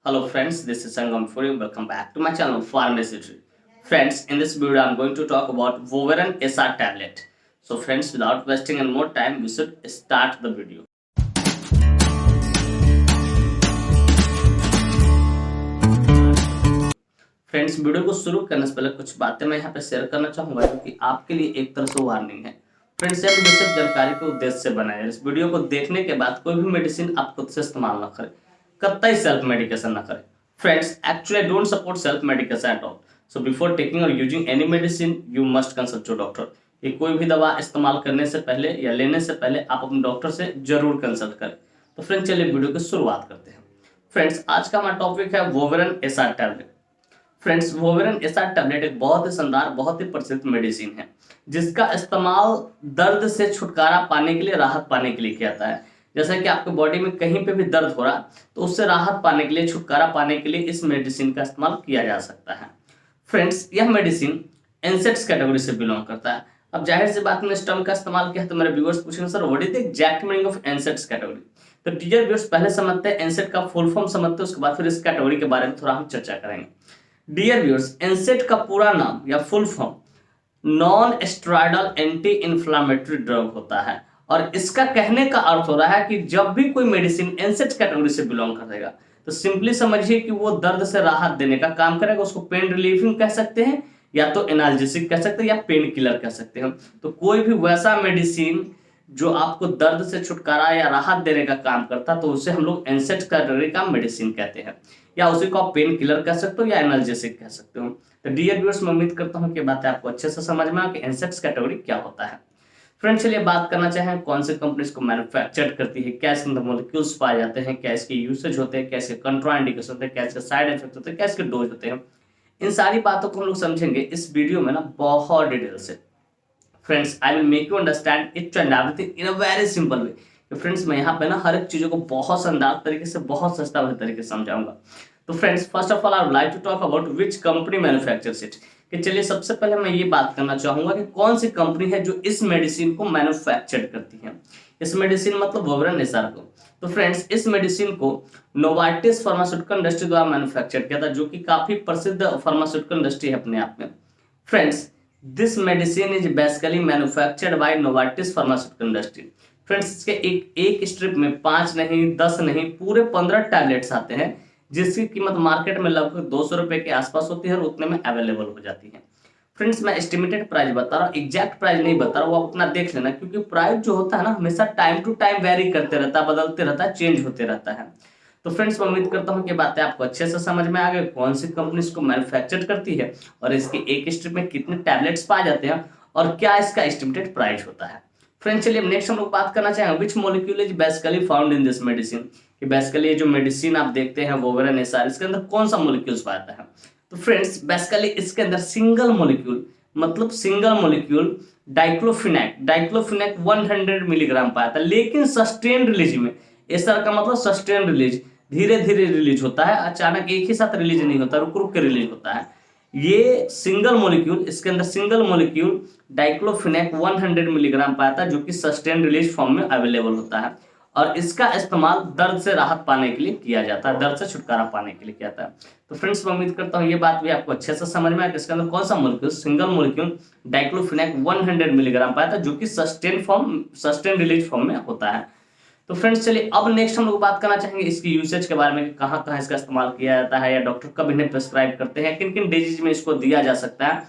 Hello friends, this is Sangam for you. Welcome back to my channel Pharmacy Tree. Friends, in this video I'm going to talk about Voveran SR tablet. So friends, without wasting any more time, we should start the video. Friends, video को शुरू करने से पहले कुछ बातें मैं यहाँ पे शेयर करना चाहूंगा जो कि आपके लिए एक तरह से वार्निंग है। फ्रेंड्स, यह वीडियो सिर्फ जानकारी के उद्देश्य से बनाया है। इस वीडियो को देखने के बाद कोई भी मेडिसिन आप खुद से इस्तेमाल ना करें, कतई सेल्फ मेडिकेशन ना करें। Friends, actually I don't support self medication at all. So before taking or using any medicine you must consult your doctor. ये कोई भी दवा इस्तेमाल करने से पहले या लेने से पहले आप अपने डॉक्टर से जरूर कंसल्ट करें। तो फ्रेंड्स, चलिए वीडियो की शुरुआत करते हैं। फ्रेंड्स, आज का हमारा टॉपिक है Voveran SR tablet. Friends, Voveran SR tablet एक बहुत ही शानदार, बहुत ही प्रसिद्ध मेडिसिन है जिसका इस्तेमाल दर्द से छुटकारा पाने के लिए, राहत पाने के लिए किया जाता है। जैसे कि आपके बॉडी में कहीं पे भी दर्द हो रहा तो उससे राहत पाने के लिए, छुटकारा पाने के लिए इस मेडिसिन का इस्तेमाल किया जा सकता है। फ्रेंड्स, यह मेडिसिन एनसेड्स कैटेगरी से बिलोंग करता है। अब जाहिर सी बात, में इस टर्म का इस्तेमाल किया है तो मेरे व्यूअर्स पूछेंगे sir what is the exact meaning of NSAIDs category. तो डियर व्यूअर्स, पहले समझते हैं एनसेड का फुल फॉर्म समझते हैं, उसके बाद फिर इस कैटेगरी के बारे में थोड़ा हम चर्चा करेंगे। डियर व्यूअर्स, एनसेड का पूरा नाम या full form non steroidal anti inflammatory drug होता है और इसका कहने का अर्थ हो रहा है कि जब भी कोई मेडिसिन एनसेड कैटेगरी से बिलोंग करेगा तो सिंपली समझिए कि वो दर्द से राहत देने का काम करेगा। उसको पेन रिलीविंग कह सकते हैं या तो एनाल्जेसिक कह सकते हैं या पेन किलर कह सकते हैं। तो कोई भी वैसा मेडिसिन जो आपको दर्द से छुटकारा या राहत देने का काम करता तो उसे हम लोग एनसेड कैटेगरी का मेडिसिन कहते हैं, या उसी को आप पेन किलर कह सकते हो या एनाल्जेसिक कह सकते हो। तो डियर व्यूअर्स, मैं उम्मीद करता हूं कि बातें आपको अच्छे से समझ में आ कि एनसेड कैटेगरी क्या होता है। फ्रेंड्स, चलिए बात करना चाहें कौन सी कंपनी इसको मैन्युफैक्चर करती है, क्या इसके अंदर मॉलिक्यूल्स पाए जाते हैं, क्या इसके यूसेज होते हैं, क्या इसके कंट्राइंडिकेशन होते हैं, क्या इसके साइड इफेक्ट होते हैं, क्या इसके डोज होते हैं। इन सारी बातों को हम लोग समझेंगे इस वीडियो में ना बहुत डिटेल से। Friends, I will make you understand it and everything in a very simple way. Friends, मैं यहाँ पे ना हर एक चीजों को बहुत शानदार तरीके से, बहुत सस्ता वाले तरीके से समझाऊंगा। तो friends, first of all I would like to talk about which company manufactures it. कि चलिए सबसे पहले मैं ये बात करना चाहूंगा कि कौन सी कंपनी है जो इस मेडिसिन को मैन्युफैक्चर करती है। इस मेडिसिन मतलब वोवेरन एसआर को। तो फ्रेंड्स, इस मेडिसिन को नोवार्टिस फार्मास्यूटिकल इंडस्ट्री द्वारा मैन्युफैक्चर किया था, जो कि काफी प्रसिद्ध फार्मास्यूटिकल इंडस्ट्री है अपने आप में। Friends, this medicine is basically manufactured by Novartis pharmaceutical industry. Friends, इसके एक स्ट्रिप में 5 नहीं, 10 नहीं, पूरे 15 टैबलेट्स आते हैं जिसकी कीमत मार्केट में लगभग 200 रुपए के आसपास होती है और उतने में अवेलेबल हो जाती है। फ्रेंड्स, मैं एस्टिमेटेड प्राइस बता रहा हूँ, एग्जैक्ट प्राइस नहीं बता रहा हूँ, वो अपना देख लेना, क्योंकि प्राइस जो होता है ना हमेशा टाइम टू टाइम वेरी करते रहता है, बदलते रहता है, चेंज होते रहता है। तो फ्रेंड्स, मैं उम्मीद करता हूँ कि बातें आपको अच्छे से समझ में आ गई, कौन सी कंपनी इसको मैन्युफैक्चर करती है और इसके एक स्ट्रिप में कितने टैबलेट्स पाए जाते हैं और क्या इसका एस्टिमेटेड प्राइस होता है। फ्रेंड्स, चलिए नेक्स्ट हम लोग बात करना चाहेंगे which molecule is basically found in this medicine. कि बेसिकली ये जो मेडिसिन आप देखते हैं वोवेरन एसआर, इसके अंदर कौन सा मॉलिक्यूल्स पाता है। तो फ्रेंड्स, बेसिकली इसके अंदर सिंगल मॉलिक्यूल, मतलब सिंगल मॉलिक्यूल डाइक्लोफिनेक 100 मिलीग्राम पाया था, लेकिन सस्टेन रिलीज में। एसआर का मतलब सस्टेन रिलीज, धीरे धीरे रिलीज होता है, अचानक एक ही साथ रिलीज नहीं होता, रुक रुक के रिलीज होता है। ये सिंगल मॉलिक्यूल, इसके अंदर सिंगल मॉलिक्यूल डाइक्लोफिनेक 100 मिलीग्राम पाया था, जो कि सस्टेन रिलीज फॉर्म में अवेलेबल होता है और इसका इस्तेमाल दर्द से राहत पाने के लिए किया जाता है, दर्द से छुटकारा पाने के लिए किया जाता है। तो फ्रेंड्स, मैं उम्मीद करता हूँ ये बात भी आपको अच्छे से समझ में आया कि इसके अंदर कौन सा molecule, single molecule diclofenac 100 milligram पाया था, जो कि सस्टेन रिलीज फॉर्म में होता है। तो फ्रेंड्स, चलिए अब नेक्स्ट हम लोग बात करना चाहेंगे इसकी यूसेज के बारे में, कहाँ कहाँ इसका इस्तेमाल किया जाता है या डॉक्टर कब इन्हें प्रेस्क्राइब करते हैं, किन किन डिजीज में इसको दिया जा सकता है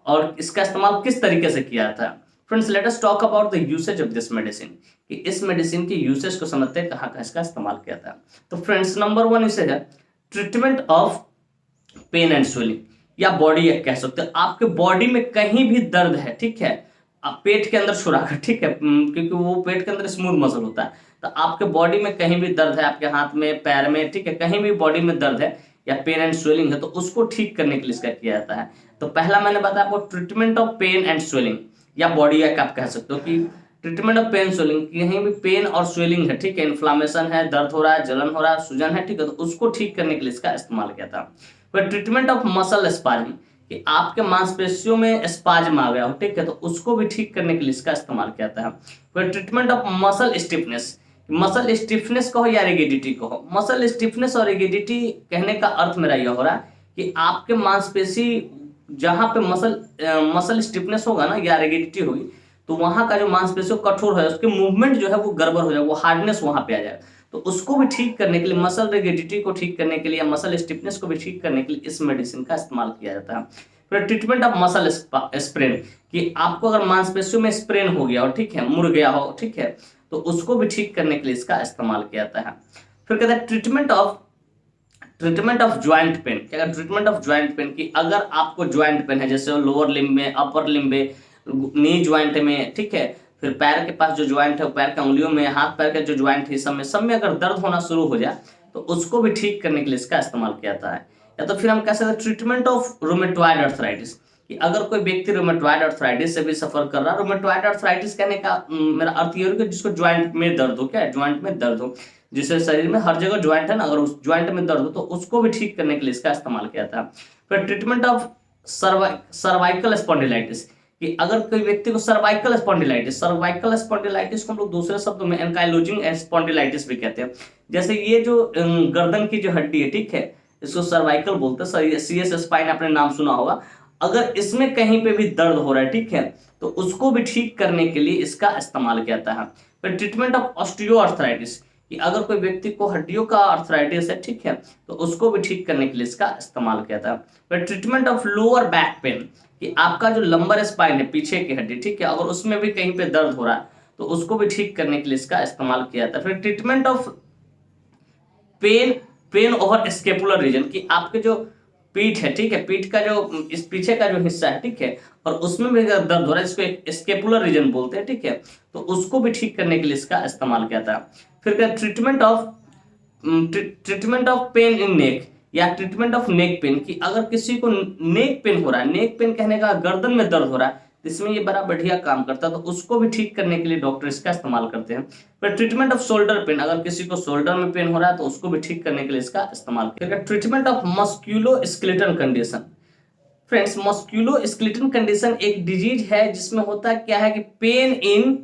और इसका इस्तेमाल किस तरीके से किया जाता है। Friends, let us talk about the usage of this medicine. कि इस मेडिसिन की यूसेज को समझते हैं, कहाँ कहाँ इसका इस्तेमाल किया जाता है। तो फ्रेंड्स, नंबर 1 यूसेज है treatment of pain and swelling, या बॉडी एक कह सकते हैं। आपके बॉडी में कहीं भी दर्द है, ठीक है, आप पेट के अंदर छुरा, ठीक है, क्योंकि वो पेट के अंदर स्मूथ मसल होता है। तो आपके बॉडी में कहीं भी दर्द है, आपके हाथ में, पैर में, ठीक है, कहीं भी बॉडी में दर्द है या पेन एंड स्वेलिंग है, तो उसको ठीक करने के लिए इसका किया जाता है। तो पहला मैंने बताया आपको treatment of pain and swelling या बॉडी एक आप कह सकते हो कि ट्रीटमेंट ऑफ पेन स्वेलिंग, कहीं भी पेन और स्वेलिंग है, ठीक है, इन्फ्लामेशन है, दर्द हो रहा है, जलन हो रहा है, सूजन है, ठीक है, तो उसको ठीक करने के लिए इसका इस्तेमाल किया था। फिर ट्रीटमेंट ऑफ मसल स्पाज्म, कि आपके मांसपेशियों में स्पाज्म आ गया हो, ठीक है, तो उसको भी ठीक करने के लिए इसका इस्तेमाल किया था। फिर treatment of muscle stiffness, muscle stiffness कहो या रिगिडिटी कहो। मसल स्टिफनेस और रिगिडिटी कहने का अर्थ मेरा यह हो रहा है कि आपके मांसपेशी जहां पे मसल स्टिफनेस होगा ना या रिगिडिटी होगी, तो वहां का जो मांसपेशी कठोर है उसके मूवमेंट जो है वो गड़बड़ हो जाएगा, वो हार्डनेस वहां पे आ जाएगा। तो उसको भी ठीक करने के लिए, मसल रिगिडिटी को ठीक करने के लिए या मसल स्टिफनेस को भी ठीक करने के लिए इस मेडिसिन का इस्तेमाल किया जाता है। फिर ट्रीटमेंट ऑफ मसल स्प्रेन, कि आपको अगर मांसपेशियों में स्प्रेन हो गया हो, ठीक है, मुड़ गया हो, ठीक है, तो उसको भी ठीक करने के लिए इसका इस्तेमाल किया जाता है। फिर कहते हैं ट्रीटमेंट ऑफ ज्वाइंट पेन। क्या ट्रीटमेंट ऑफ ज्वाइंट पेन, की अगर आपको ज्वाइंट पेन है, जैसे लोअर लिम्ब में, अपर लिम्ब में, नी ज्वाइंट में, ठीक है, फिर पैर के पास जो ज्वाइंट है, पैर के उंगलियों में, हाथ पैर के जो ज्वाइंट है, सब में अगर दर्द होना शुरू हो जाए तो उसको भी ठीक करने के लिए इसका इस्तेमाल किया जाता है। या तो फिर हम कह सकते हैं ट्रीटमेंट ऑफ रोमेटॉइड अर्थराइटिस, कि अगर कोई व्यक्ति रोमेटॉइड अर्थराइटिस से भी सफर कर रहा है। रोमेटॉइड अर्थराइटिस कहने का मेरा अर्थ ये है कि जिसको ज्वाइंट में दर्द हो, क्या है, ज्वाइंट में दर्द हो, जिससे शरीर में हर जगह ज्वाइंट है ना, अगर उस ज्वाइंट में दर्द हो तो उसको भी ठीक करने के लिए इसका इस्तेमाल किया जाता है। फिर ट्रीटमेंट ऑफ सर्वाइकल स्पॉन्डिलाइटिस, कि अगर कोई व्यक्ति को सर्वाइकल स्पॉन्डिलाइटिस को हम लोग दूसरे शब्दों में एंकाइलोजिंग स्पॉन्डिलाइटिस भी कहते हैं। जैसे ये जो गर्दन की जो हड्डी है, ठीक है, इसको सर्वाइकल बोलते हैं, सीएस स्पाइन आपने नाम सुना होगा। अगर इसमें कहीं पे भी दर्द हो रहा है, ठीक है, तो उसको भी ठीक करने के लिए इसका इस्तेमाल किया जाता है। फिर ट्रीटमेंट ऑफ ऑस्टियोआर्थराइटिस, कि अगर कोई व्यक्ति को हड्डियों का आर्थराइटिस है, ठीक है, तो उसको भी ठीक करने के लिए इसका इस्तेमाल किया जाता है। फिर treatment of lower back pain, कि आपका जो लंबर स्पाइन है, पीछे की हड्डी, ठीक है, अगर उसमें भी कहीं पे दर्द हो रहा है तो उसको भी ठीक करने के लिए इसका इस्तेमाल किया जाता है। फिर treatment of pain over scapular region, कि आपके जो पीठ है, ठीक है, पीठ का जो इस पीछे का जो हिस्सा है, ठीक है, और उसमें भी अगर दर्द हो रहा है, जिसको एक स्केपुलर रीजन बोलते हैं, ठीक है, तो उसको भी ठीक करने के लिए इसका इस्तेमाल किया जाता है। फिर ट्रीटमेंट ऑफ पेन इन नेक या ट्रीटमेंट ऑफ नेक पेन, कि अगर किसी को नेक पेन हो रहा है, नेक पेन कहने का गर्दन में दर्द हो रहा है, इसमें ये बड़ा बढ़िया काम करता है, तो उसको भी ठीक करने के लिए डॉक्टर इसका इस्तेमाल करते हैं। फिर ट्रीटमेंट ऑफ शोल्डर पेन, अगर किसी को शोल्डर में पेन हो रहा है तो उसको भी ठीक करने के लिए इसका इस्तेमाल किया जाता है। Treatment of musculoskeletal condition. Friends, musculoskeletal condition एक डिजीज है जिसमें होता क्या है कि pain in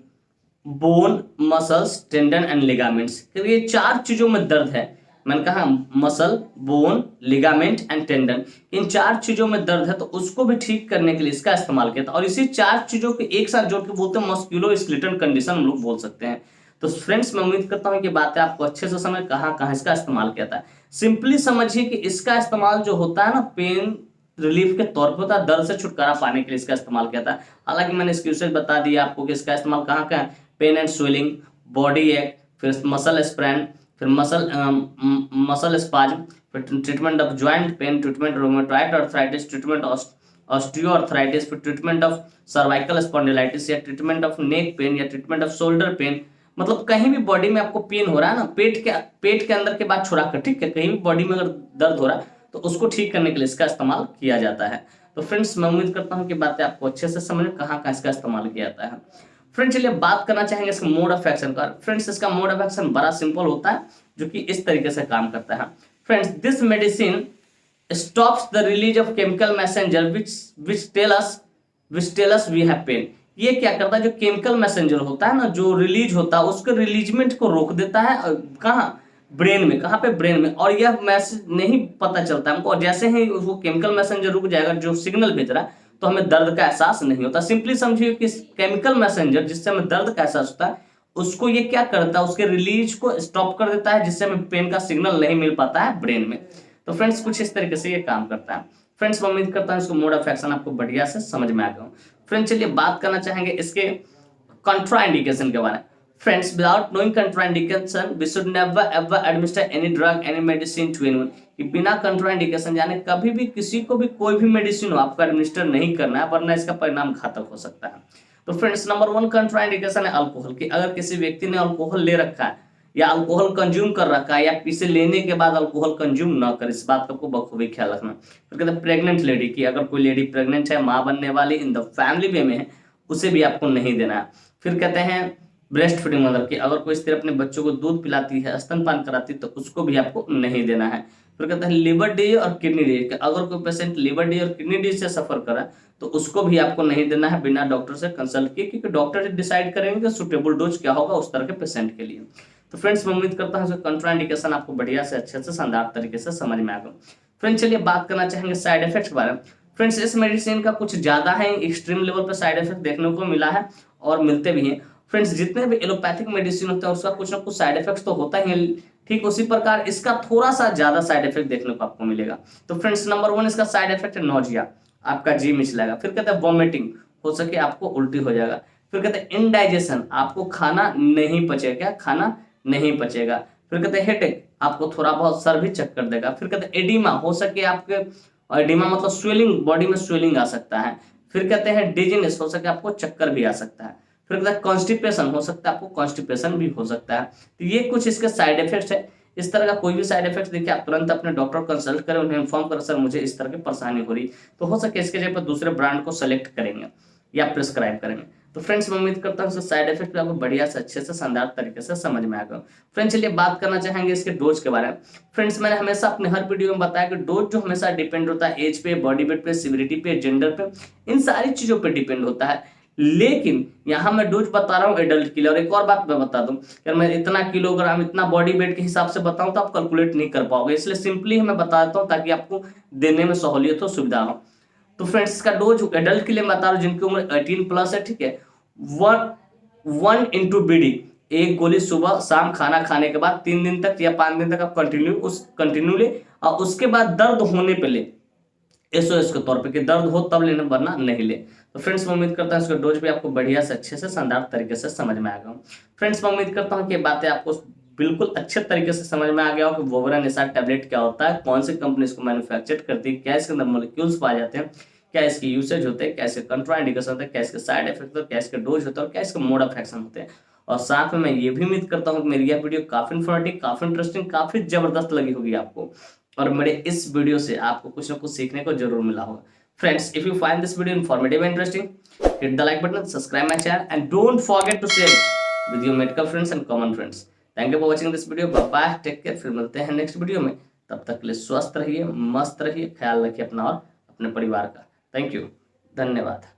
bone, muscles, tendon and ligaments, क्योंकि ये 4 चीजों में दर्द है। मैंने कहा muscle, bone, ligament and tendon, इन 4 चीजों में दर्द है, तो उसको भी ठीक करने के लिए इसका इस्तेमाल किया था। और इसी 4 चीजों को एक साथ जोड़ के बोलते हैं मस्क्यूलोस्केलेटल कंडीशन, हम लोग बोल सकते हैं। तो फ्रेंड्स, मैं उम्मीद करता हूं कि बातें आपको अच्छे से समझ कहां इसका इस्तेमाल किया था। सिंपली समझिए कि इसका इस्तेमाल जो होता है ना, पेन रिलीफ के तौर पर होता है, दर्द से छुटकारा पाने के लिए इसका इस्तेमाल किया था। हालांकि मैंने इसकी यूसेज बता दिया आपको कि इसका इस्तेमाल कहाँ का है, पेन एंड स्वेलिंग, बॉडी एक, फिर मसल स्प्रैन, फिर मसल स्पाज्म, फिर treatment of joint pain, treatment rheumatoid arthritis, treatment osteoarthritis, फिर ट्रीटमेंट ऑफ सर्वाइकल स्पॉन्डिलाइटिस या ट्रीटमेंट ऑफ नेक पेन या ट्रीटमेंट ऑफ शोल्डर पेन। मतलब कहीं भी बॉडी में आपको पेन हो रहा है ना, पेट के अंदर के बात छोड़ा कर, ठीक है, कहीं भी बॉडी में अगर दर्द हो रहा है तो उसको ठीक करने के लिए इसका इस्तेमाल किया जाता है। तो फ्रेंड्स, मैं उम्मीद करता हूं कि बातें आपको अच्छे से समझ में कहाँ इसका इस्तेमाल किया जाता है। फ्रेंड्स, चलिए बात करना चाहेंगे इसका मोड ऑफ एक्शन का। फ्रेंड्स, इसका मोड ऑफ एक्शन बड़ा सिंपल होता है, जो कि इस तरीके से काम करता है। Friends, this medicine stops the release of chemical messenger which tell us we have pain. ये क्या करता है, जो केमिकल मैसेंजर होता है ना, जो रिलीज होता है, उसके रिलीजमेंट को रोक देता है। कहाँ, ब्रेन में। कहाँ पे, ब्रेन में। और यह मैसेज नहीं पता चलता हमको, और जैसे ही वो केमिकल मैसेंजर रुक जाएगा जो सिग्नल भेज रहा है, तो हमें दर्द का एहसास नहीं होता। सिंपली समझिए कि केमिकल मैसेंजर जिससे हमें दर्द का एहसास होता है, उसको ये क्या करता है, उसके रिलीज को स्टॉप कर देता है, जिससे हमें पेन का सिग्नल नहीं मिल पाता है ब्रेन में। तो फ्रेंड्स, कुछ इस तरीके से ये काम करता है। फ्रेंड्स, मैं उम्मीद करता हूँ इसको मोड ऑफ एक्शन आपको बढ़िया से समझ में आ गया। फ्रेंड्स, चलिए बात करना चाहेंगे इसके कॉन्ट्राइंडिकेशन के बारे में। Friends, without knowing contraindication, we should never ever administer any drug, any medicine to anyone. कि बिना कंट्राइंडिकेशन यानी कभी भी किसी को भी कोई भी मेडिसिन हो आपको एडमिनिस्टर नहीं करना है, वरना इसका परिणाम घातक हो सकता है। तो फ्रेंड्स, नंबर 1 कंट्राइंडिकेशन है अल्कोहल, कि अगर किसी व्यक्ति ने अल्कोहल ले रखा है या अल्कोहल कंज्यूम कर रखा है, या इसे लेने के बाद अल्कोहल कंज्यूम ना कर, इस बात का आपको बखूबी ख्याल रखना। फिर कहते हैं प्रेग्नेंट लेडी, की अगर कोई लेडी प्रेग्नेंट है, माँ बनने वाली, इन द फैमिली वे में है, उसे भी आपको नहीं देना है। फिर कहते हैं ब्रेस्ट फीडिंग मदर, की अगर कोई स्त्री अपने बच्चों को दूध पिलाती है, स्तनपान कराती है, तो उसको भी आपको नहीं देना है। फिर कहते हैं लिवर डिजीज और किडनी डिजीज, अगर कोई पेशेंट लिवर डिजीज और किडनी डिजीज से सफर कर रहा है तो उसको भी आपको नहीं देना है बिना डॉक्टर से कंसल्ट किए, क्योंकि डॉक्टर डिसाइड करेंगे कि सुटेबल डोज क्या होगा उस तरह के पेशेंट के लिए। तो फ्रेंड्स मैं उम्मीद करता हूँ कंट्राइंडिकेशन आपको बढ़िया से अच्छे से शानदार तरीके से समझ में आ गया। फ्रेंड्स चलिए बात करना चाहेंगे साइड इफेक्ट के बारे में। फ्रेंड्स इस मेडिसिन का कुछ ज्यादा है एक्सट्रीम लेवल पर साइड इफेक्ट देखने को मिला है और मिलते भी हैं। फ्रेंड्स जितने भी एलोपैथिक मेडिसिन होते हैं उसका कुछ ना कुछ साइड इफेक्ट तो होता ही है, ठीक उसी प्रकार इसका थोड़ा सा ज्यादा साइड इफेक्ट देखने को आपको मिलेगा। तो फ्रेंड्स नंबर 1 इसका साइड इफेक्ट है नोजिया, आपका जी मिचलाएगा। फिर कहते हैं वॉमिटिंग, हो सके आपको उल्टी हो जाएगा। फिर कहते हैं इनडाइजेशन, आपको खाना नहीं पचेगा, खाना नहीं पचेगा। फिर कहते हैं हेडेक, आपको थोड़ा बहुत सर भी चक्कर देगा। फिर कहते हैं एडिमा, हो सके आपके, एडिमा मतलब स्वेलिंग, बॉडी में स्वेलिंग आ सकता है। फिर कहते हैं डिजीनेस, हो सके आपको चक्कर भी आ सकता है। फिर कहते हैं कॉन्स्टिपेशन, हो सकता है आपको कॉन्स्टिपेशन भी हो सकता है। तो ये कुछ इसके साइड इफेक्ट है। इस तरह का कोई भी साइड इफेक्ट देखिए आप तुरंत अपने डॉक्टर को कंसल्ट करें, उन्हें इन्फॉर्म करें सर मुझे इस तरह की परेशानी हो रही, तो हो सके इसके जगह पर दूसरे ब्रांड को सेलेक्ट करेंगे या प्रिस्क्राइब करेंगे। तो फ्रेंड्स मैं उम्मीद करता हूँ साइड इफेक्ट आपको बढ़िया से अच्छे से शानदार तरीके से समझ में आ गया। फ्रेंड्स चलिए बात करना चाहेंगे इसके डोज के बारे में। फ्रेंड्स मैंने हमेशा अपने हर वीडियो में बताया कि डोज जो हमेशा डिपेंड होता है एज पे, बॉडी वेट पे, सिविरिटी पे, जेंडर पे, इन सारी चीजों पे डिपेंड होता है। लेकिन यहाँ मैं डोज बता रहा हूँ एडल्ट के लिए। और एक और बात मैं बता दूं, अगर मैं इतना किलोग्राम, इतना बॉडी वेट के हिसाब से बताऊं तो आप कैलकुलेट नहीं कर पाओगे, इसलिए सिंपली मैं बता देता हूँ ताकि आपको देने में सहूलियत हो, सुविधा हो। तो फ्रेंड्स इसका डोज एडल्ट के लिए मैं बता रहा हूँ जिनकी उम्र 18+ है, ठीक है, 1 into BD, एक गोली सुबह शाम खाना खाने के बाद 3 दिन तक या 5 दिन तक आप कंटिन्यू ले, और उसके बाद दर्द होने पे ले, SOS के तौर पे कि दर्द हो तब लेना वरना नहीं ले। तो फ्रेंड्स मैं उम्मीद करता हूँ इसका डोज भी आपको बढ़िया से अच्छे से शानदार तरीके से समझ में आ गया। फ्रेंड्स मैं उम्मीद करता हूँ कि बातें आपको बिल्कुल अच्छे तरीके से समझ में आ गया हो कि वोवरा निसार टैबलेट क्या होता है, कौन सी कंपनी इसको मैन्युफैक्चर करती है, क्या इसके अंदर मॉलिक्यूल्स पाए जाते हैं, क्या इसके यूसेज होते हैं, क्या इसके कंट्राइंडिकेशन होते हैं, क्या इसके साइड इफेक्ट होते हैं, क्या इसके डोज होता है और क्या इसके मोड ऑफ एक्शन होते हैं। और साथ में मैं ये भी उम्मीद करता हूँ कि मेरी यह वीडियो काफी इन्फॉर्मेटिव, काफी इंटरेस्टिंग, काफी जबरदस्त लगी होगी आपको, और मेरे इस वीडियो से आपको कुछ ना कुछ सीखने को जरूर मिला होगा। Friends, if you find this video informative and interesting, hit the like button, subscribe my channel, and don't forget to share it with your medical friends and common friends. Thank you for watching this video. Bye bye. Take care. फिर मिलते हैं next video में। तब तक के लिए स्वस्थ रहिए, मस्त रहिए, ख्याल रखिए अपना और अपने परिवार का। थैंक यू, धन्यवाद।